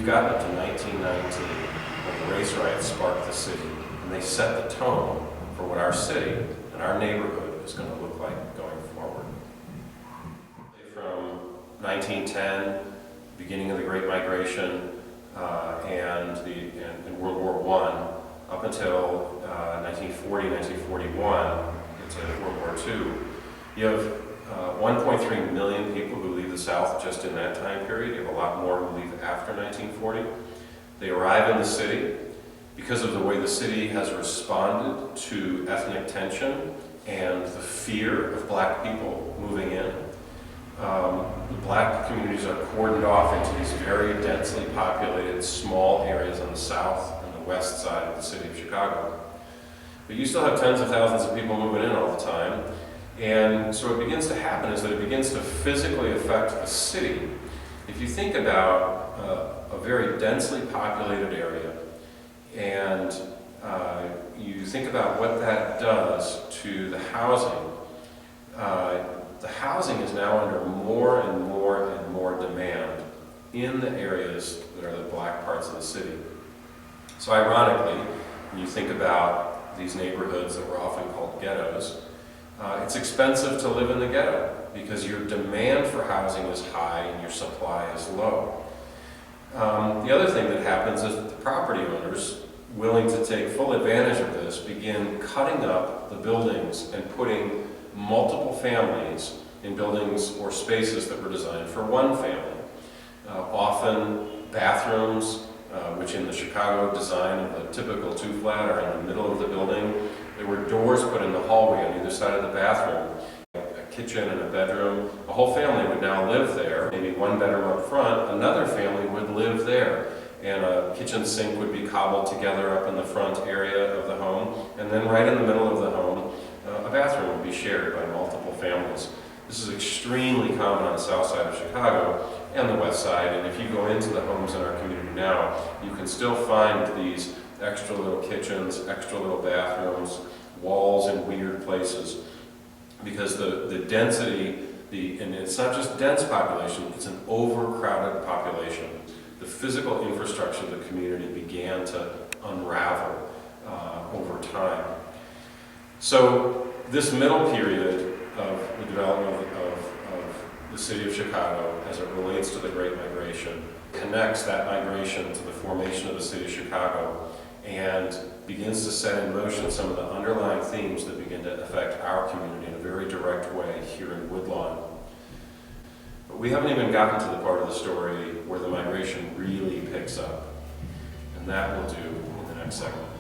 we've gotten up to 1919 when the race riots sparked the city, and they set the tone for what our city and our neighborhood is going to look like going forward. From 1910, beginning of the Great Migration, and World War I, up until 1940, 1941, into World War II, you have 1.3 million people who leave the South just in that time period. You have a lot more who leave after 1940. They arrive in the city because of the way the city has responded to ethnic tension and the fear of black people moving in. The black communities are cordoned off into these very densely populated small areas on the south and the west side of the city of Chicago. But you still have tens of thousands of people moving in all the time. And so what begins to happen is that it begins to physically affect the city. If you think about a very densely populated area, and you think about what that does to the housing is now under more and more and more demand in the areas that are the black parts of the city. So ironically, when you think about these neighborhoods that were often called ghettos, it's expensive to live in the ghetto because your demand for housing is high and your supply is low. The other thing that happens is that the property owners, willing to take full advantage of this, begin cutting up the buildings and putting multiple families in buildings or spaces that were designed for one family. Often bathrooms, which in the Chicago design of the typical two-flat are in the middle of the building. There were doors put in the hallway on either side of the bathroom, a kitchen and a bedroom. A whole family would now live there, maybe one bedroom up front, another family would live there. And a kitchen sink would be cobbled together up in the front area of the home. And then right in the middle of the home, a bathroom would be shared by multiple families. This is extremely common on the south side of Chicago and the west side. And if you go into the homes in our community now, you can still find these extra little kitchens, extra little bathrooms, walls in weird places. Because the density, and it's not just dense population, it's an overcrowded population. The physical infrastructure of the community began to unravel over time. So this middle period of the development of the city of Chicago, as it relates to the Great Migration, connects that migration to the formation of the city of Chicago and begins to set in motion some of the underlying themes that begin to affect our community in a very direct way here in Woodlawn. But we haven't even gotten to the part of the story where the migration really picks up, and that we'll do in the next segment.